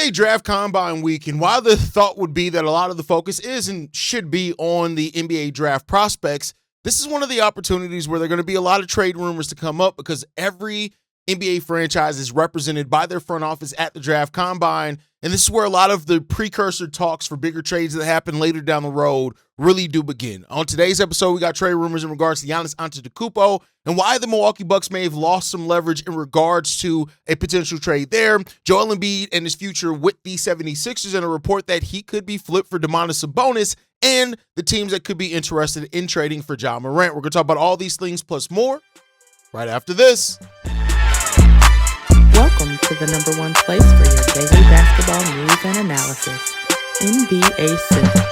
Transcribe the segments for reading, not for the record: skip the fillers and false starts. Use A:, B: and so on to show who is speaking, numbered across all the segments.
A: NBA Draft Combine Week, and while the thought would be that a lot of the focus is and should be on the NBA draft prospects, this is one of the opportunities where there are going to be a lot of trade rumors to come up because every NBA franchise is represented by their front office at the Draft Combine, and this is where a lot of the precursor talks for bigger trades that happen later down the road really do begin. On today's episode, we got trade rumors in regards to Giannis Antetokounmpo and why the Milwaukee Bucks may have lost some leverage in regards to a potential trade there, Joel Embiid and his future with the 76ers, and a report that he could be flipped for Domantas Sabonis, and the teams that could be interested in trading for Ja Morant. We're going to talk about all these things plus more right after this.
B: Welcome to the number one place for your daily basketball news and analysis, NBA Central.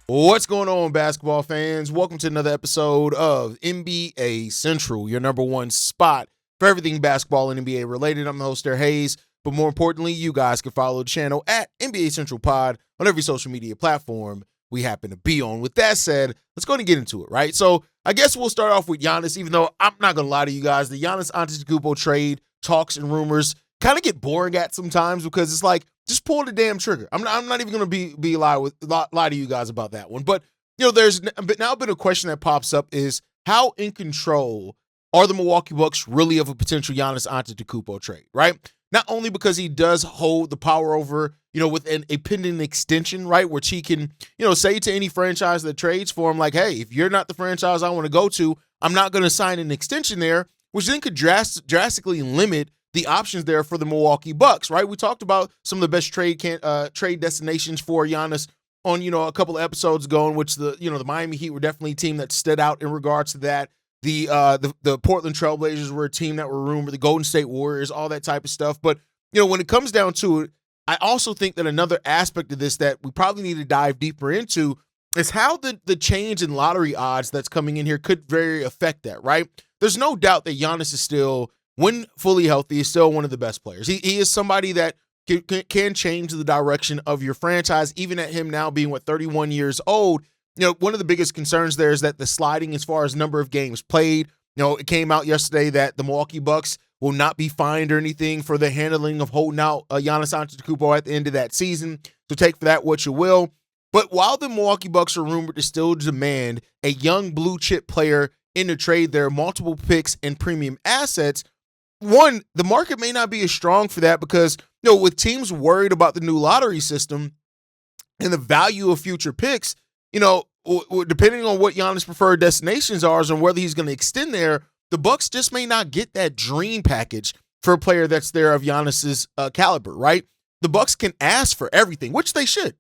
A: What's going on, basketball fans? Welcome to another episode of NBA Central, your number one spot for everything basketball and NBA related. I'm the host there, Haize, but more importantly, you guys can follow the channel at NBA Central Pod on every social media platform we happen to be on. With that said, let's go ahead and get into it, right? So I guess we'll start off with Giannis, even though I'm not going to lie to you guys, the Giannis Antetokounmpo trade talks and rumors kind of get boring at sometimes because it's like, just pull the damn trigger. I'm not even going to lie to you guys about that one. But, you know, there's now been a question that pops up is how in control are the Milwaukee Bucks really of a potential Giannis Antetokounmpo trade, right? Not only because he does hold the power over, you know, with a pending extension, right, which he can, you know, say to any franchise that trades for him, like, hey, if you're not the franchise I want to go to, I'm not going to sign an extension there, which then could drastically limit the options there for the Milwaukee Bucks, right? We talked about some of the best trade destinations for Giannis on, you know, a couple of episodes ago, in which the Miami Heat were definitely a team that stood out in regards to that. The Portland Trailblazers were a team that were rumored, the Golden State Warriors, all that type of stuff. But, you know, when it comes down to it, I also think that another aspect of this that we probably need to dive deeper into is how the change in lottery odds that's coming in here could very affect that, right? There's no doubt that Giannis is still, when fully healthy, is still one of the best players. He is somebody that can change the direction of your franchise, even at him now being, 31 years old. You know, one of the biggest concerns there is that the sliding as far as number of games played. You know, it came out yesterday that the Milwaukee Bucks will not be fined or anything for the handling of holding out Giannis Antetokounmpo at the end of that season. So take for that what you will. But while the Milwaukee Bucks are rumored to still demand a young blue chip player in the trade, there are multiple picks and premium assets. One, the market may not be as strong for that because, you know, with teams worried about the new lottery system and the value of future picks, you know, depending on what Giannis' preferred destinations are and whether he's going to extend there, the Bucks just may not get that dream package for a player that's there of Giannis's caliber, right? The Bucks can ask for everything, which they should.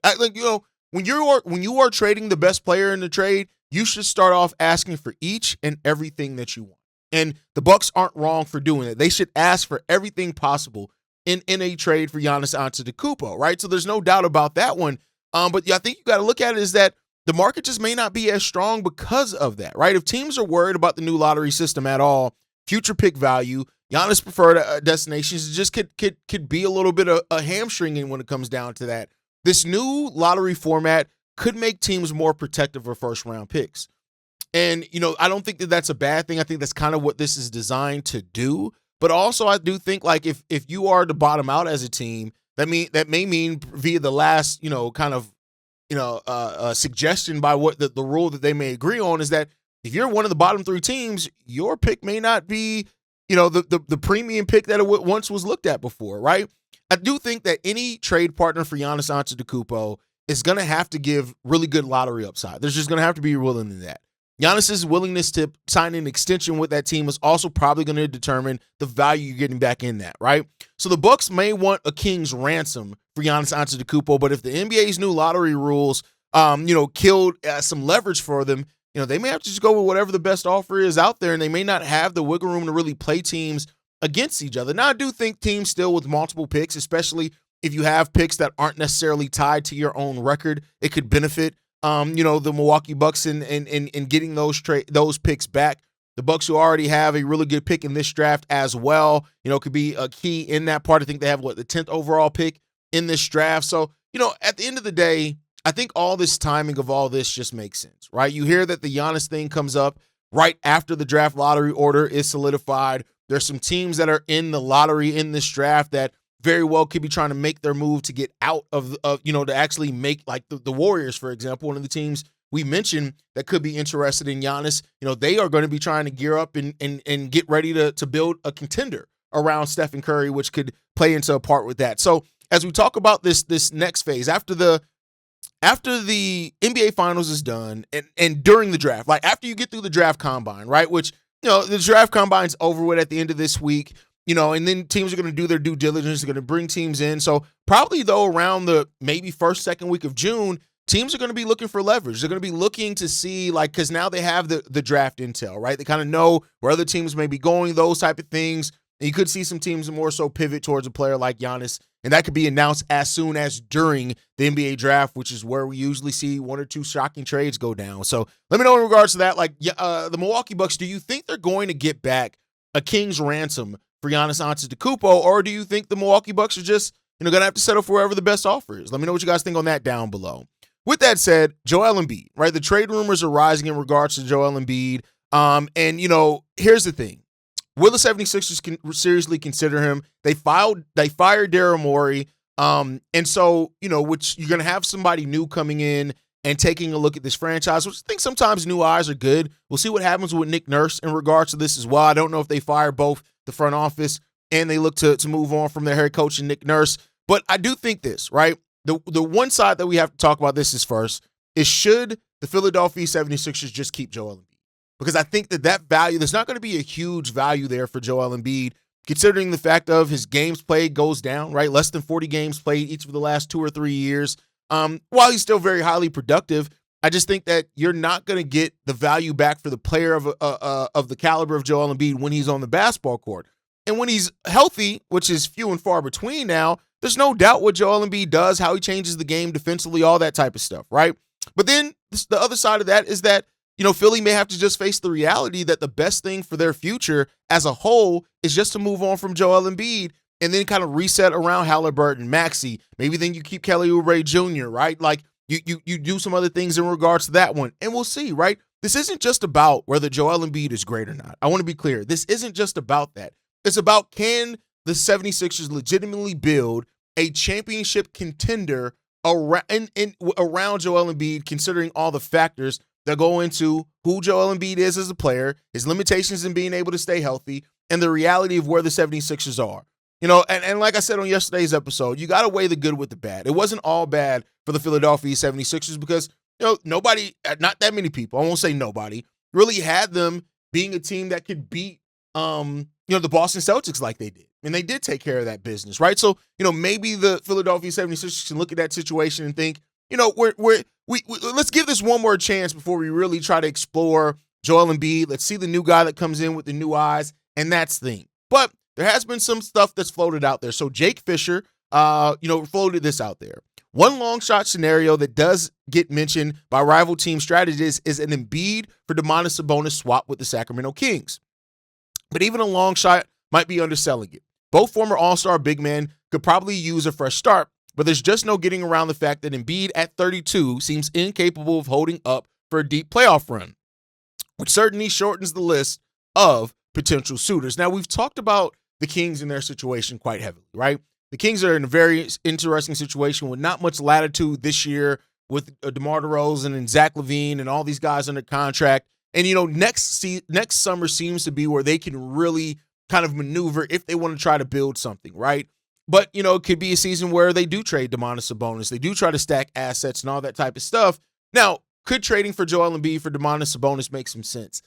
A: When you are trading the best player in the trade, you should start off asking for each and everything that you want. And the Bucks aren't wrong for doing it. They should ask for everything possible in a trade for Giannis Antetokounmpo, right? So there's no doubt about that one. But I think you got to look at it is that the market just may not be as strong because of that, right? If teams are worried about the new lottery system at all, future pick value, Giannis' preferred destinations just could be a little bit of a hamstringing when it comes down to that. This new lottery format could make teams more protective of first-round picks. And, you know, I don't think that that's a bad thing. I think that's kind of what this is designed to do. But also, I do think, like, if you are to bottom out as a team, that may mean via the last, suggestion by what the rule that they may agree on is that if you're one of the bottom three teams, your pick may not be, you know, the premium pick that it once was looked at before, right? I do think that any trade partner for Giannis Antetokounmpo is going to have to give really good lottery upside. There's just going to have to be willing to that. Giannis's willingness to sign an extension with that team is also probably going to determine the value you're getting back in that, right? So the Bucks may want a king's ransom for Giannis Antetokounmpo, but if the NBA's new lottery rules, killed some leverage for them, you know, they may have to just go with whatever the best offer is out there, and they may not have the wiggle room to really play teams against each other. Now, I do think teams still with multiple picks, especially if you have picks that aren't necessarily tied to your own record, it could benefit the Milwaukee Bucks in getting those picks back. The Bucks, who already have a really good pick in this draft as well, you know, could be a key in that part. I think they have the 10th overall pick in this draft. So, you know, at the end of the day, I think all this timing of all this just makes sense, right? You hear that the Giannis thing comes up right after the draft lottery order is solidified. There's some teams that are in the lottery in this draft that very well could be trying to make their move to get out of to actually make, like the Warriors, for example, one of the teams we mentioned that could be interested in Giannis. They are going to be trying to gear up and get ready to build a contender around Stephen Curry, which could play into a part with that. So as we talk about this next phase, after the NBA Finals is done and during the draft, like after you get through the draft combine, right, which, the draft combine's over with at the end of this week, and then teams are going to do their due diligence. They're going to bring teams in. So probably, though, around the maybe first, second week of June, teams are going to be looking for leverage. They're going to be looking to see, like, because now they have the draft intel, right? They kind of know where other teams may be going, those type of things. And you could see some teams more so pivot towards a player like Giannis, and that could be announced as soon as during the NBA draft, which is where we usually see one or two shocking trades go down. So let me know in regards to that. Like, the Milwaukee Bucks, do you think they're going to get back a king's ransom for Giannis Antetokounmpo, or do you think the Milwaukee Bucks are just going to have to settle for wherever the best offer is? Let me know what you guys think on that down below. With that said, Joel Embiid, right? The trade rumors are rising in regards to Joel Embiid. And here's the thing. Will the 76ers seriously consider him? They fired Daryl Morey. And so, which you're going to have somebody new coming in and taking a look at this franchise, which I think sometimes new eyes are good. We'll see what happens with Nick Nurse in regards to this as well. I don't know if they fire both the front office and they look to move on from their head coach and Nick Nurse. But I do think this, right? The one side that we have to talk about this is first is, should the Philadelphia 76ers just keep Joel Embiid? Because I think that value, there's not going to be a huge value there for Joel Embiid, considering the fact of his games played goes down, right? Less than 40 games played each of the last 2 or 3 years. While he's still very highly productive, I just think that you're not going to get the value back for the player of the caliber of Joel Embiid when he's on the basketball court. And when he's healthy, which is few and far between now, there's no doubt what Joel Embiid does, how he changes the game defensively, all that type of stuff, right? But then the other side of that is that, Philly may have to just face the reality that the best thing for their future as a whole is just to move on from Joel Embiid and then kind of reset around Halliburton, Maxey. Maybe then you keep Kelly Oubre Jr., right? Like you do some other things in regards to that one. And we'll see, right? This isn't just about whether Joel Embiid is great or not. I want to be clear. This isn't just about that. It's about, can the 76ers legitimately build a championship contender around Joel Embiid, considering all the factors that go into who Joel Embiid is as a player, his limitations in being able to stay healthy, and the reality of where the 76ers are. And like I said on yesterday's episode, you got to weigh the good with the bad. It wasn't all bad for the Philadelphia 76ers because, nobody, not that many people, I won't say nobody, really had them being a team that could beat, the Boston Celtics like they did. And they did take care of that business, right? So, maybe the Philadelphia 76ers can look at that situation and think, let's give this one more chance before we really try to explore Joel Embiid. Let's see the new guy that comes in with the new eyes, and that's the thing. But there has been some stuff that's floated out there. So Jake Fisher, floated this out there. One long shot scenario that does get mentioned by rival team strategists is an Embiid-for-Domantas Sabonis swap with the Sacramento Kings. But even a long shot might be underselling it. Both former All-Star big men could probably use a fresh start, but there's just no getting around the fact that Embiid at 32 seems incapable of holding up for a deep playoff run, which certainly shortens the list of potential suitors. Now, we've talked about the Kings and their situation quite heavily, right? The Kings are in a very interesting situation with not much latitude this year with DeMar DeRozan and Zach LaVine and all these guys under contract. And, next summer seems to be where they can really kind of maneuver if they want to try to build something, right? But, it could be a season where they do trade Domantas Sabonis. They do try to stack assets and all that type of stuff. Now, could trading for Joel Embiid for Domantas Sabonis make some sense?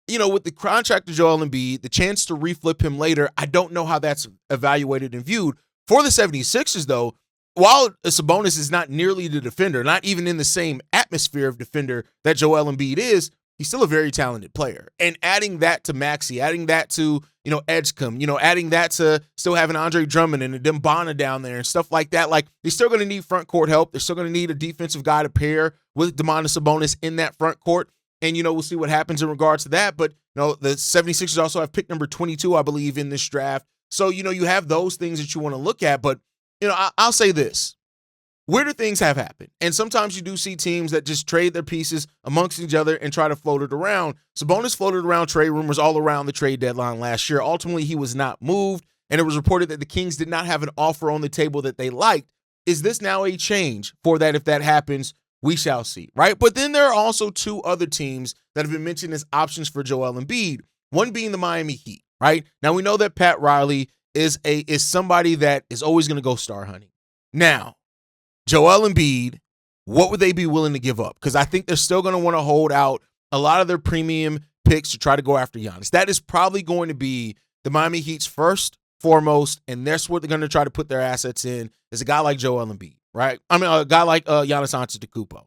A: With the contract of Joel Embiid, the chance to reflip him later, I don't know how that's evaluated and viewed. For the 76ers, though, while Sabonis is not nearly the defender, not even in the same atmosphere of defender that Joel Embiid is, he's still a very talented player. And adding that to Maxey, adding that to, Edgecombe, adding that to still having Andre Drummond and Dembana down there and stuff like that, like, they're still going to need front court help. They're still going to need a defensive guy to pair with Domantas Sabonis in that front court. And, we'll see what happens in regards to that. But, the 76ers also have pick number 22, I believe, in this draft. So, you have those things that you want to look at. But, I'll say this. weirder things have happened. And sometimes you do see teams that just trade their pieces amongst each other and try to float it around. Sabonis floated around trade rumors all around the trade deadline last year. Ultimately, he was not moved, and it was reported that the Kings did not have an offer on the table that they liked. Is this now a change for that? If that happens, we shall see, right? But then there are also two other teams that have been mentioned as options for Joel Embiid, one being the Miami Heat, right? Now, we know that Pat Riley is somebody that is always going to go star hunting. Now, Joel Embiid, what would they be willing to give up? Because I think they're still going to want to hold out a lot of their premium picks to try to go after Giannis. That is probably going to be the Miami Heat's first, foremost, and that's what they're going to try to put their assets in, is a guy like Joel Embiid, right? I mean, a guy like Giannis Antetokounmpo.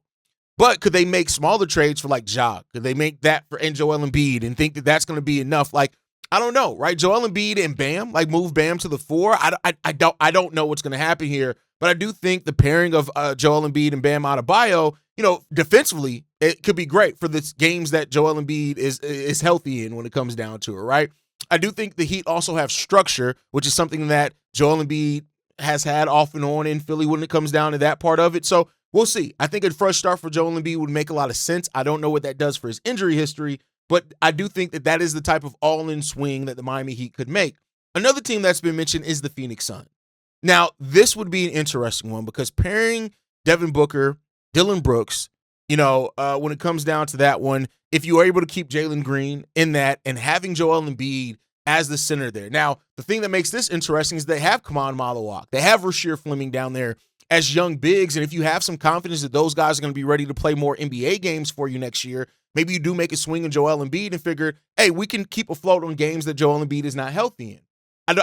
A: But could they make smaller trades for like Ja? Could they make that for Joel Embiid and think that that's going to be enough? Like, I don't know, right? Joel Embiid and Bam, like move Bam to the 4. I don't know what's going to happen here, but I do think the pairing of Joel Embiid and Bam Adebayo, defensively, it could be great for the games that Joel Embiid is healthy in when it comes down to it, right? I do think the Heat also have structure, which is something that Joel Embiid has had off and on in Philly when it comes down to that part of it. So we'll see. I think a fresh start for Joel Embiid would make a lot of sense. I don't know what that does for his injury history, but I do think that that is the type of all-in swing that the Miami Heat could make. Another team that's been mentioned is the Phoenix Suns. Now, this would be an interesting one because pairing Devin Booker, Dillon Brooks, when it comes down to that one, if you are able to keep Jalen Green in that and having Joel Embiid as the center there. Now, the thing that makes this interesting is they have Kaman Malawak. They have Rasheer Fleming down there as young bigs, and if you have some confidence that those guys are going to be ready to play more NBA games for you next year, maybe you do make a swing on Joel Embiid and figure, hey, we can keep afloat on games that Joel Embiid is not healthy in.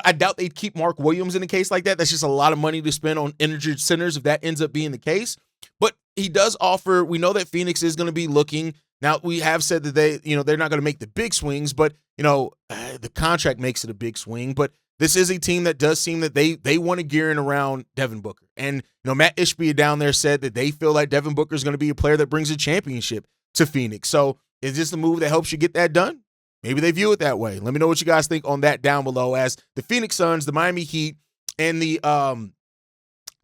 A: I doubt they'd keep Mark Williams in a case like that. That's just a lot of money to spend on injured centers if that ends up being the case. But he does offer, we know that Phoenix is going to be looking. Now, we have said that they're not going to make the big swings, but, the contract makes it a big swing. But this is a team that does seem that they want to gear in around Devin Booker. And, Matt Ishbia down there said that they feel like Devin Booker is going to be a player that brings a championship to Phoenix. So is this a move that helps you get that done? Maybe they view it that way. Let me know what you guys think on that down below, as the Phoenix Suns, the Miami Heat, and the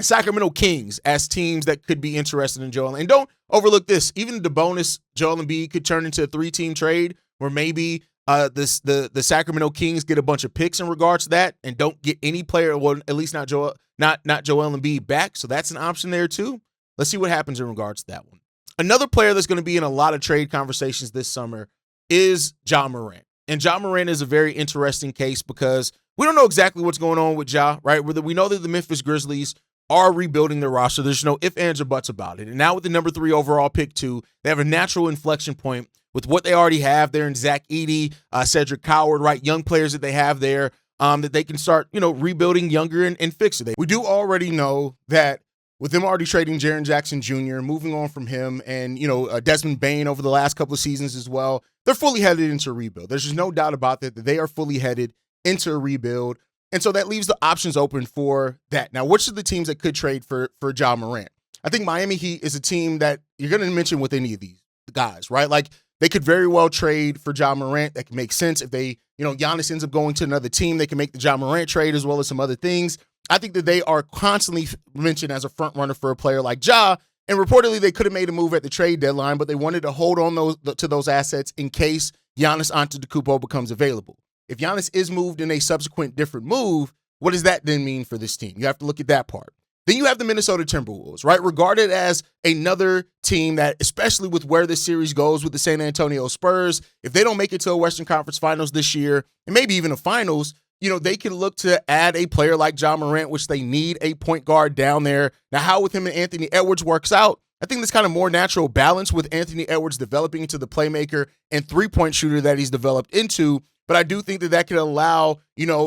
A: Sacramento Kings as teams that could be interested in Joel. And don't overlook this. Even the bonus Joel Embiid could turn into a 3-team trade where maybe the Sacramento Kings get a bunch of picks in regards to that and don't get any player, well, at least not Joel Embiid back. So that's an option there too. Let's see what happens in regards to that one. Another player that's going to be in a lot of trade conversations this summer is Ja Morant. And Ja Morant is a very interesting case because we don't know exactly what's going on with Ja, right? We know that the Memphis Grizzlies are rebuilding their roster. There's no ifs, ands, or buts about it. And now with the number 3 overall pick too, they have a natural inflection point with what they already have there in Zach Edey, Cedric Howard, right? Young players that they have there that they can start, rebuilding younger and fix it. We do already know that with them already trading Jaren Jackson Jr., moving on from him, and, Desmond Bane over the last couple of seasons as well, they're fully headed into a rebuild. There's just no doubt about that they are fully headed into a rebuild. And so that leaves the options open for that. Now, which are the teams that could trade for Ja Morant? I think Miami Heat is a team that you're going to mention with any of these guys, right? Like, they could very well trade for Ja Morant. That can make sense. If they, Giannis ends up going to another team, they can make the Ja Morant trade as well as some other things. I think that they are constantly mentioned as a front runner for a player like Ja, and reportedly they could have made a move at the trade deadline, but they wanted to hold on to those assets in case Giannis Antetokounmpo becomes available. If Giannis is moved in a subsequent different move, what does that then mean for this team? You have to look at that part. Then you have the Minnesota Timberwolves, right? Regarded as another team that, especially with where this series goes with the San Antonio Spurs, if they don't make it to a Western Conference Finals this year, and maybe even a finals, they can look to add a player like Ja Morant, which they need a point guard down there. Now, how with him and Anthony Edwards works out, I think this kind of more natural balance with Anthony Edwards developing into the playmaker and three-point shooter that he's developed into. But I do think that could allow,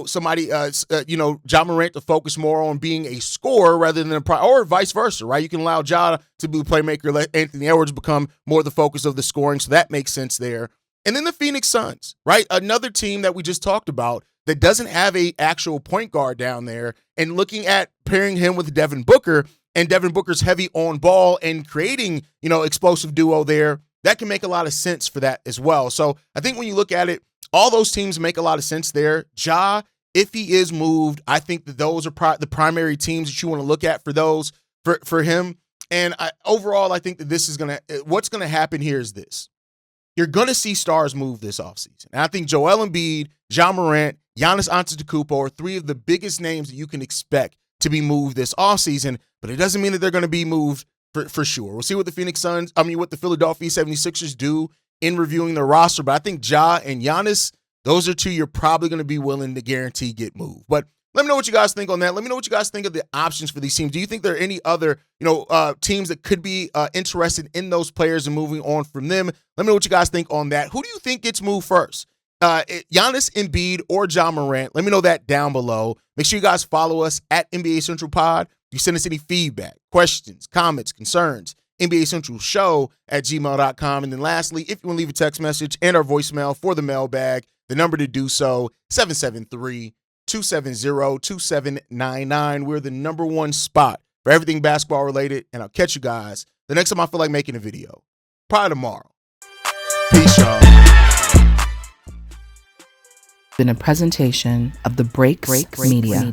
A: somebody, Ja Morant to focus more on being a scorer rather than or vice versa, right? You can allow Ja to be the playmaker, let Anthony Edwards become more the focus of the scoring. So that makes sense there. And then the Phoenix Suns, right? Another team that we just talked about that doesn't have a actual point guard down there, and looking at pairing him with Devin Booker, and Devin Booker's heavy on ball and creating, explosive duo there, that can make a lot of sense for that as well. So I think when you look at it, all those teams make a lot of sense there. Ja, if he is moved, I think that those are the primary teams that you want to look at for those. for him. And overall, I think that this is what's gonna happen here is this. You're gonna see stars move this offseason. And I think Joel Embiid, Ja Morant, Giannis Antetokounmpo are three of the biggest names that you can expect to be moved this offseason, but it doesn't mean that they're gonna be moved for sure. We'll see what the what the Philadelphia 76ers do in reviewing their roster. But I think Ja and Giannis, those are two you're probably going to be willing to guarantee get moved. But let me know what you guys think on that. Let me know what you guys think of the options for these teams. Do you think there are any other, teams that could be interested in those players and moving on from them? Let me know what you guys think on that. Who do you think gets moved first? Giannis, Embiid, or Ja Morant? Let me know that down below. Make sure you guys follow us at NBA Central Pod. You send us any feedback, questions, comments, concerns, NBA Central Show at gmail.com. And then lastly, if you want to leave a text message and our voicemail for the mailbag, the number to do so, 773-270-2799. We're the number one spot for everything basketball related, and I'll catch you guys the next time I feel like making a video. Probably tomorrow. Peace, y'all.
B: Been a presentation of the Breaks Media.